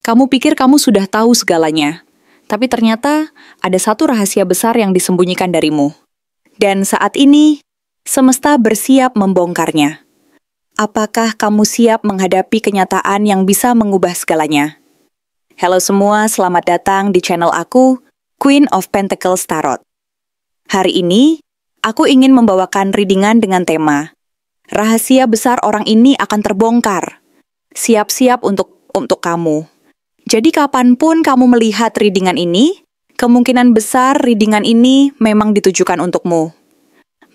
Kamu pikir kamu sudah tahu segalanya, tapi ternyata ada satu rahasia besar yang disembunyikan darimu. Dan saat ini, semesta bersiap membongkarnya. Apakah kamu siap menghadapi kenyataan yang bisa mengubah segalanya? Halo semua, selamat datang di channel aku, Queen of Pentacles Tarot. Hari ini, aku ingin membawakan readingan dengan tema Rahasia besar orang ini akan terbongkar. Siap-siap untuk kamu. Jadi kapanpun kamu melihat readingan ini, kemungkinan besar readingan ini memang ditujukan untukmu.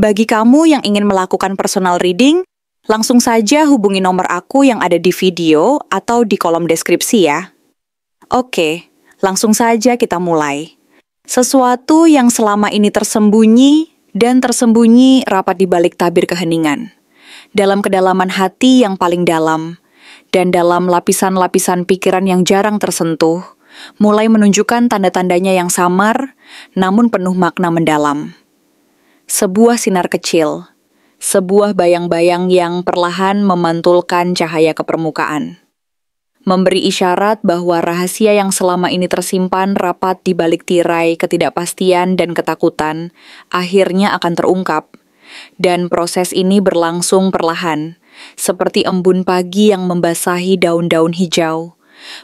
Bagi kamu yang ingin melakukan personal reading, langsung saja hubungi nomor aku yang ada di video atau di kolom deskripsi ya. Oke, langsung saja kita mulai. Sesuatu yang selama ini tersembunyi dan tersembunyi rapat di balik tabir keheningan. Dalam kedalaman hati yang paling dalam, dan dalam lapisan-lapisan pikiran yang jarang tersentuh, mulai menunjukkan tanda-tandanya yang samar, namun penuh makna mendalam. Sebuah sinar kecil, sebuah bayang-bayang yang perlahan memantulkan cahaya ke permukaan. Memberi isyarat bahwa rahasia yang selama ini tersimpan rapat di balik tirai ketidakpastian dan ketakutan, akhirnya akan terungkap. Dan proses ini berlangsung perlahan, seperti embun pagi yang membasahi daun-daun hijau,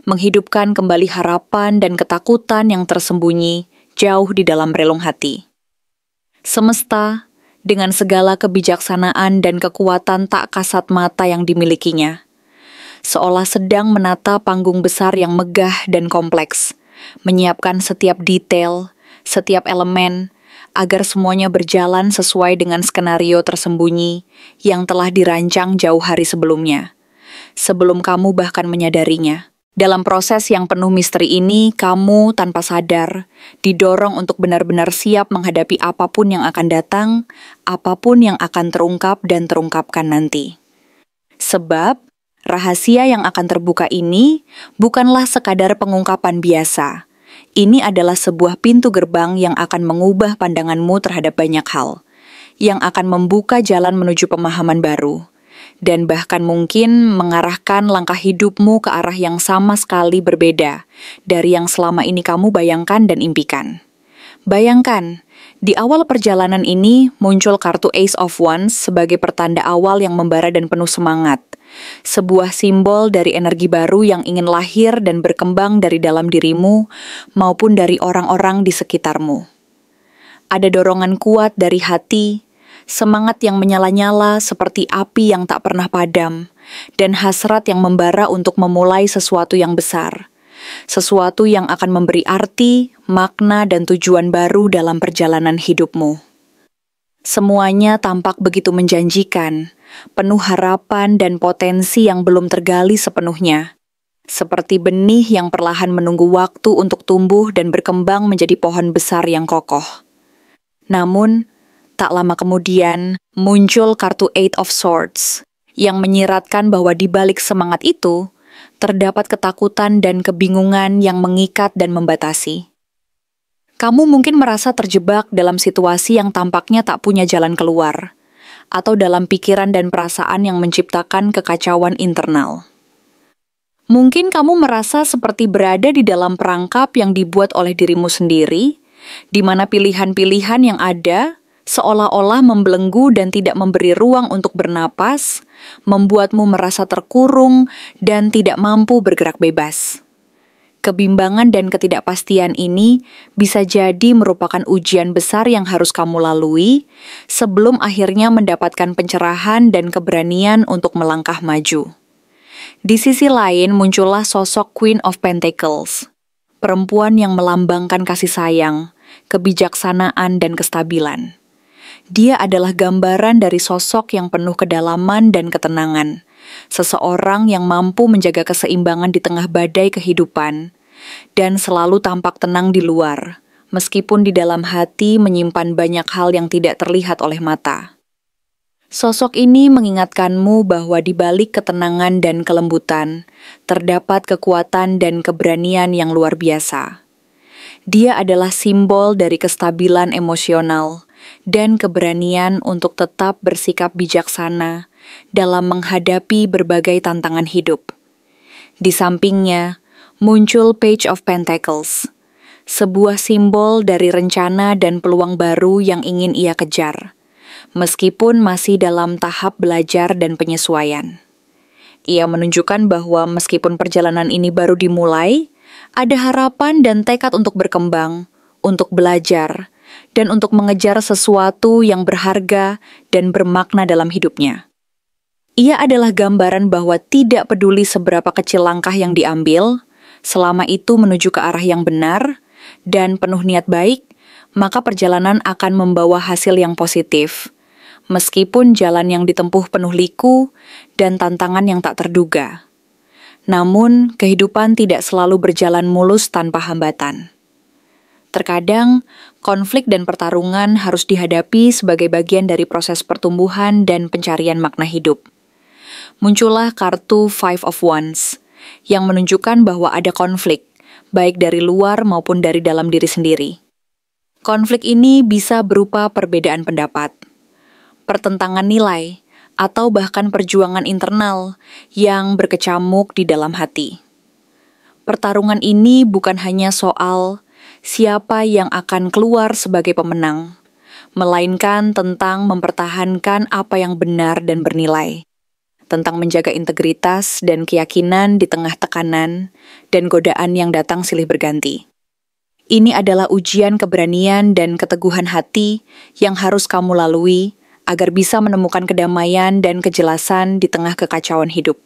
menghidupkan kembali harapan dan ketakutan yang tersembunyi jauh di dalam relung hati. Semesta, dengan segala kebijaksanaan dan kekuatan tak kasat mata yang dimilikinya, seolah sedang menata panggung besar yang megah dan kompleks, menyiapkan setiap detail, setiap elemen, agar semuanya berjalan sesuai dengan skenario tersembunyi yang telah dirancang jauh hari sebelumnya, sebelum kamu bahkan menyadarinya. Dalam proses yang penuh misteri ini, kamu tanpa sadar didorong untuk benar-benar siap menghadapi apapun yang akan datang, apapun yang akan terungkap dan terungkapkan nanti. Sebab, rahasia yang akan terbuka ini bukanlah sekadar pengungkapan biasa. Ini adalah sebuah pintu gerbang yang akan mengubah pandanganmu terhadap banyak hal, yang akan membuka jalan menuju pemahaman baru, dan bahkan mungkin mengarahkan langkah hidupmu ke arah yang sama sekali berbeda dari yang selama ini kamu bayangkan dan impikan. Bayangkan, di awal perjalanan ini muncul kartu Ace of Wands sebagai pertanda awal yang membara dan penuh semangat. Sebuah simbol dari energi baru yang ingin lahir dan berkembang dari dalam dirimu maupun dari orang-orang di sekitarmu. Ada dorongan kuat dari hati, semangat yang menyala-nyala seperti api yang tak pernah padam, dan hasrat yang membara untuk memulai sesuatu yang besar. Sesuatu yang akan memberi arti, makna, dan tujuan baru dalam perjalanan hidupmu. Semuanya tampak begitu menjanjikan, penuh harapan dan potensi yang belum tergali sepenuhnya. Seperti benih yang perlahan menunggu waktu untuk tumbuh dan berkembang menjadi pohon besar yang kokoh. Namun, tak lama kemudian muncul kartu Eight of Swords, yang menyiratkan bahwa di balik semangat itu, terdapat ketakutan dan kebingungan yang mengikat dan membatasi. Kamu mungkin merasa terjebak dalam situasi yang tampaknya tak punya jalan keluar, atau dalam pikiran dan perasaan yang menciptakan kekacauan internal. Mungkin kamu merasa seperti berada di dalam perangkap yang dibuat oleh dirimu sendiri, di mana pilihan-pilihan yang ada seolah-olah membelenggu dan tidak memberi ruang untuk bernapas, membuatmu merasa terkurung dan tidak mampu bergerak bebas. Kebimbangan dan ketidakpastian ini bisa jadi merupakan ujian besar yang harus kamu lalui sebelum akhirnya mendapatkan pencerahan dan keberanian untuk melangkah maju. Di sisi lain muncullah sosok Queen of Pentacles, perempuan yang melambangkan kasih sayang, kebijaksanaan, dan kestabilan. Dia adalah gambaran dari sosok yang penuh kedalaman dan ketenangan, seseorang yang mampu menjaga keseimbangan di tengah badai kehidupan, dan selalu tampak tenang di luar, meskipun di dalam hati menyimpan banyak hal yang tidak terlihat oleh mata. Sosok ini mengingatkanmu bahwa di balik ketenangan dan kelembutan, terdapat kekuatan dan keberanian yang luar biasa. Dia adalah simbol dari kestabilan emosional dan keberanian untuk tetap bersikap bijaksana dalam menghadapi berbagai tantangan hidup. Di sampingnya, muncul Page of Pentacles, sebuah simbol dari rencana dan peluang baru yang ingin ia kejar, meskipun masih dalam tahap belajar dan penyesuaian. Ia menunjukkan bahwa meskipun perjalanan ini baru dimulai, ada harapan dan tekad untuk berkembang, untuk belajar, dan untuk mengejar sesuatu yang berharga dan bermakna dalam hidupnya. Ia adalah gambaran bahwa tidak peduli seberapa kecil langkah yang diambil, selama itu menuju ke arah yang benar dan penuh niat baik, maka perjalanan akan membawa hasil yang positif, meskipun jalan yang ditempuh penuh liku dan tantangan yang tak terduga. Namun, kehidupan tidak selalu berjalan mulus tanpa hambatan. Terkadang, konflik dan pertarungan harus dihadapi sebagai bagian dari proses pertumbuhan dan pencarian makna hidup. Muncullah kartu Five of Wands, yang menunjukkan bahwa ada konflik, baik dari luar maupun dari dalam diri sendiri. Konflik ini bisa berupa perbedaan pendapat, pertentangan nilai, atau bahkan perjuangan internal yang berkecamuk di dalam hati. Pertarungan ini bukan hanya soal siapa yang akan keluar sebagai pemenang, melainkan tentang mempertahankan apa yang benar dan bernilai, tentang menjaga integritas dan keyakinan di tengah tekanan dan godaan yang datang silih berganti. Ini adalah ujian keberanian dan keteguhan hati yang harus kamu lalui agar bisa menemukan kedamaian dan kejelasan di tengah kekacauan hidup.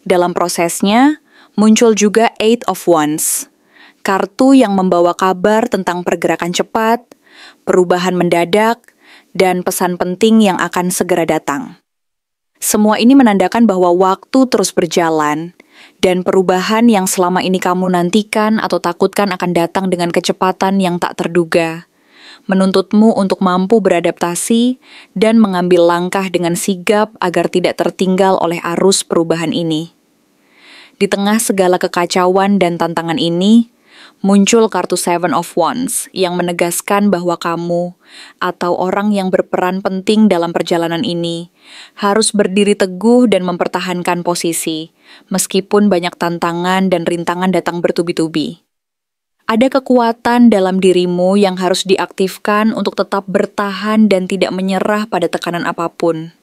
Dalam prosesnya, muncul juga Eight of Wands, kartu yang membawa kabar tentang pergerakan cepat, perubahan mendadak, dan pesan penting yang akan segera datang. Semua ini menandakan bahwa waktu terus berjalan, dan perubahan yang selama ini kamu nantikan atau takutkan akan datang dengan kecepatan yang tak terduga, menuntutmu untuk mampu beradaptasi dan mengambil langkah dengan sigap agar tidak tertinggal oleh arus perubahan ini. Di tengah segala kekacauan dan tantangan ini, muncul kartu Seven of Wands yang menegaskan bahwa kamu atau orang yang berperan penting dalam perjalanan ini harus berdiri teguh dan mempertahankan posisi, meskipun banyak tantangan dan rintangan datang bertubi-tubi. Ada kekuatan dalam dirimu yang harus diaktifkan untuk tetap bertahan dan tidak menyerah pada tekanan apapun.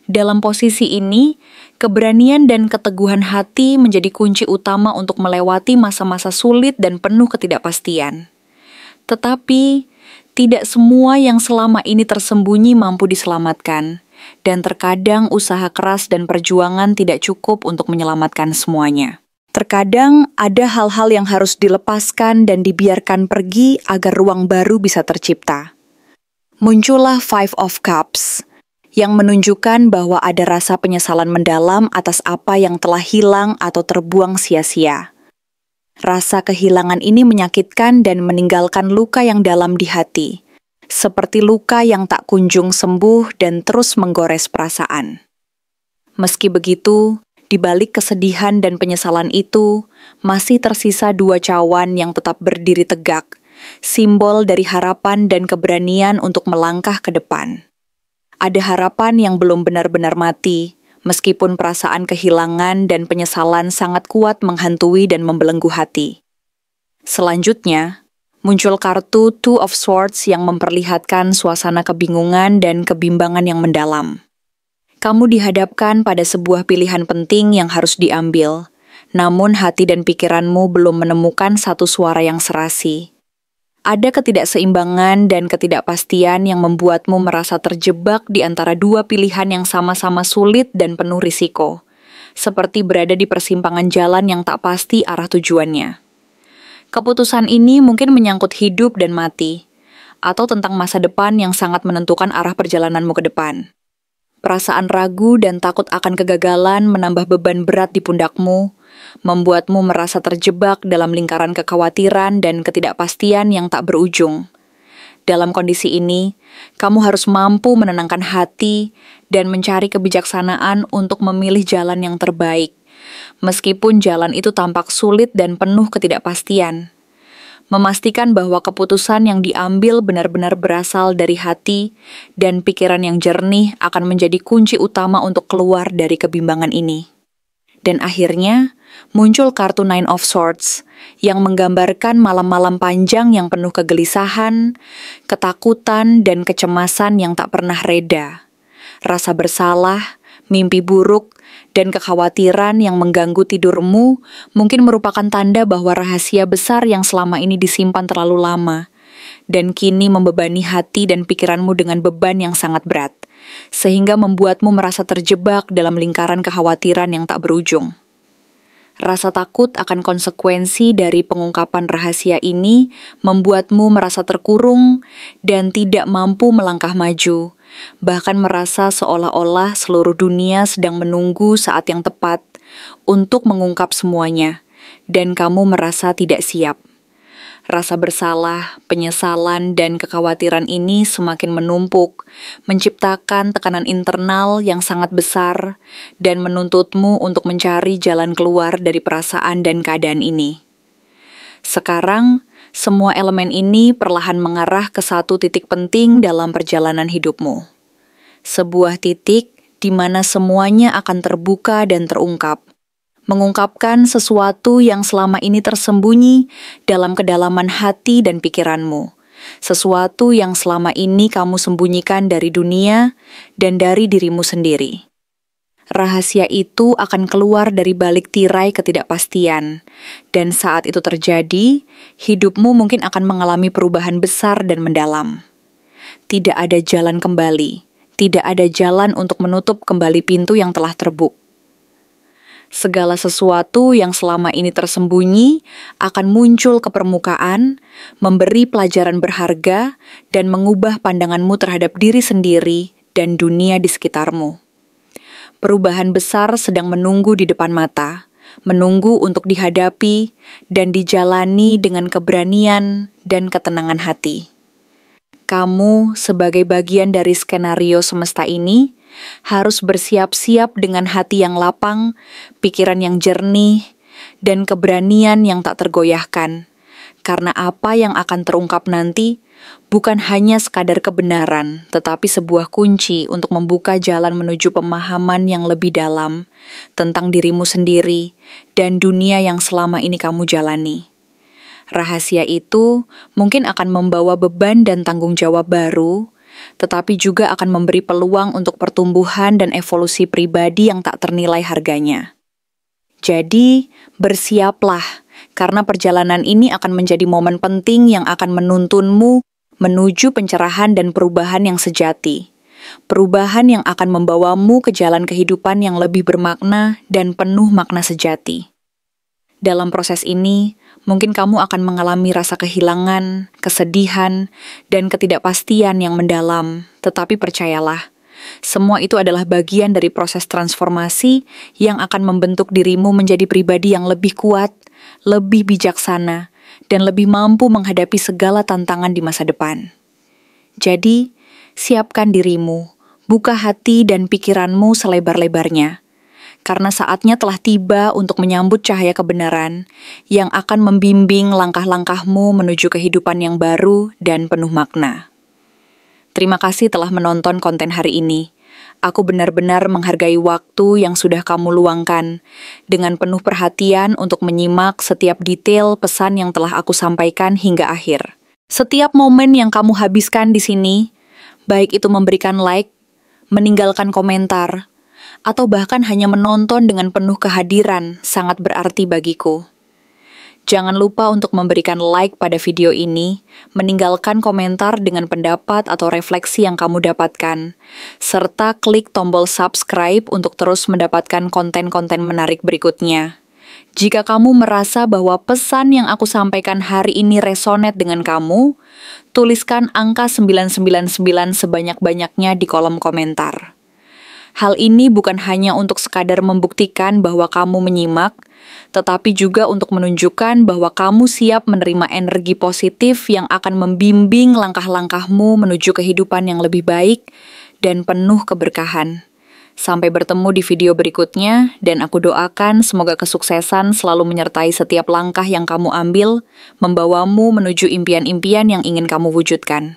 Dalam posisi ini, keberanian dan keteguhan hati menjadi kunci utama untuk melewati masa-masa sulit dan penuh ketidakpastian. Tetapi, tidak semua yang selama ini tersembunyi mampu diselamatkan, dan terkadang usaha keras dan perjuangan tidak cukup untuk menyelamatkan semuanya. Terkadang ada hal-hal yang harus dilepaskan dan dibiarkan pergi agar ruang baru bisa tercipta. Muncullah Five of Cups, yang menunjukkan bahwa ada rasa penyesalan mendalam atas apa yang telah hilang atau terbuang sia-sia. Rasa kehilangan ini menyakitkan dan meninggalkan luka yang dalam di hati, seperti luka yang tak kunjung sembuh dan terus menggores perasaan. Meski begitu, di balik kesedihan dan penyesalan itu, masih tersisa dua cawan yang tetap berdiri tegak, simbol dari harapan dan keberanian untuk melangkah ke depan. Ada harapan yang belum benar-benar mati, meskipun perasaan kehilangan dan penyesalan sangat kuat menghantui dan membelenggu hati. Selanjutnya, muncul kartu Two of Swords yang memperlihatkan suasana kebingungan dan kebimbangan yang mendalam. Kamu dihadapkan pada sebuah pilihan penting yang harus diambil, namun hati dan pikiranmu belum menemukan satu suara yang serasi. Ada ketidakseimbangan dan ketidakpastian yang membuatmu merasa terjebak di antara dua pilihan yang sama-sama sulit dan penuh risiko, seperti berada di persimpangan jalan yang tak pasti arah tujuannya. Keputusan ini mungkin menyangkut hidup dan mati, atau tentang masa depan yang sangat menentukan arah perjalananmu ke depan. Perasaan ragu dan takut akan kegagalan menambah beban berat di pundakmu, membuatmu merasa terjebak dalam lingkaran kekhawatiran dan ketidakpastian yang tak berujung. Dalam kondisi ini, kamu harus mampu menenangkan hati dan mencari kebijaksanaan untuk memilih jalan yang terbaik, meskipun jalan itu tampak sulit dan penuh ketidakpastian. Memastikan bahwa keputusan yang diambil benar-benar berasal dari hati dan pikiran yang jernih akan menjadi kunci utama untuk keluar dari kebimbangan ini. Dan akhirnya, muncul kartu Nine of Swords yang menggambarkan malam-malam panjang yang penuh kegelisahan, ketakutan, dan kecemasan yang tak pernah reda. Rasa bersalah, mimpi buruk, dan kekhawatiran yang mengganggu tidurmu mungkin merupakan tanda bahwa rahasia besar yang selama ini disimpan terlalu lama dan kini membebani hati dan pikiranmu dengan beban yang sangat berat, sehingga membuatmu merasa terjebak dalam lingkaran kekhawatiran yang tak berujung. Rasa takut akan konsekuensi dari pengungkapan rahasia ini membuatmu merasa terkurung dan tidak mampu melangkah maju, bahkan merasa seolah-olah seluruh dunia sedang menunggu saat yang tepat untuk mengungkap semuanya, dan kamu merasa tidak siap. Rasa bersalah, penyesalan, dan kekhawatiran ini semakin menumpuk, menciptakan tekanan internal yang sangat besar, dan menuntutmu untuk mencari jalan keluar dari perasaan dan keadaan ini. Sekarang, semua elemen ini perlahan mengarah ke satu titik penting dalam perjalanan hidupmu. Sebuah titik di mana semuanya akan terbuka dan terungkap. Mengungkapkan sesuatu yang selama ini tersembunyi dalam kedalaman hati dan pikiranmu. Sesuatu yang selama ini kamu sembunyikan dari dunia dan dari dirimu sendiri. Rahasia itu akan keluar dari balik tirai ketidakpastian. Dan saat itu terjadi, hidupmu mungkin akan mengalami perubahan besar dan mendalam. Tidak ada jalan kembali. Tidak ada jalan untuk menutup kembali pintu yang telah terbuk. Segala sesuatu yang selama ini tersembunyi akan muncul ke permukaan, memberi pelajaran berharga, dan mengubah pandanganmu terhadap diri sendiri dan dunia di sekitarmu. Perubahan besar sedang menunggu di depan mata, menunggu untuk dihadapi dan dijalani dengan keberanian dan ketenangan hati. Kamu, sebagai bagian dari skenario semesta ini, harus bersiap-siap dengan hati yang lapang, pikiran yang jernih, dan keberanian yang tak tergoyahkan. Karena apa yang akan terungkap nanti bukan hanya sekadar kebenaran, tetapi sebuah kunci untuk membuka jalan menuju pemahaman yang lebih dalam tentang dirimu sendiri dan dunia yang selama ini kamu jalani. Rahasia itu mungkin akan membawa beban dan tanggung jawab baru, tetapi juga akan memberi peluang untuk pertumbuhan dan evolusi pribadi yang tak ternilai harganya. Jadi, bersiaplah, karena perjalanan ini akan menjadi momen penting yang akan menuntunmu menuju pencerahan dan perubahan yang sejati. Perubahan yang akan membawamu ke jalan kehidupan yang lebih bermakna dan penuh makna sejati. Dalam proses ini, mungkin kamu akan mengalami rasa kehilangan, kesedihan, dan ketidakpastian yang mendalam. Tetapi percayalah, semua itu adalah bagian dari proses transformasi yang akan membentuk dirimu menjadi pribadi yang lebih kuat, lebih bijaksana, dan lebih mampu menghadapi segala tantangan di masa depan. Jadi, siapkan dirimu, buka hati dan pikiranmu selebar-lebarnya. Karena saatnya telah tiba untuk menyambut cahaya kebenaran yang akan membimbing langkah-langkahmu menuju kehidupan yang baru dan penuh makna. Terima kasih telah menonton konten hari ini. Aku benar-benar menghargai waktu yang sudah kamu luangkan dengan penuh perhatian untuk menyimak setiap detail pesan yang telah aku sampaikan hingga akhir. Setiap momen yang kamu habiskan di sini, baik itu memberikan like, meninggalkan komentar, atau bahkan hanya menonton dengan penuh kehadiran, sangat berarti bagiku. Jangan lupa untuk memberikan like pada video ini, meninggalkan komentar dengan pendapat atau refleksi yang kamu dapatkan, serta klik tombol subscribe untuk terus mendapatkan konten-konten menarik berikutnya. Jika kamu merasa bahwa pesan yang aku sampaikan hari ini resonate dengan kamu, tuliskan angka 999 sebanyak-banyaknya di kolom komentar. Hal ini bukan hanya untuk sekadar membuktikan bahwa kamu menyimak, tetapi juga untuk menunjukkan bahwa kamu siap menerima energi positif yang akan membimbing langkah-langkahmu menuju kehidupan yang lebih baik dan penuh keberkahan. Sampai bertemu di video berikutnya, dan aku doakan semoga kesuksesan selalu menyertai setiap langkah yang kamu ambil, membawamu menuju impian-impian yang ingin kamu wujudkan.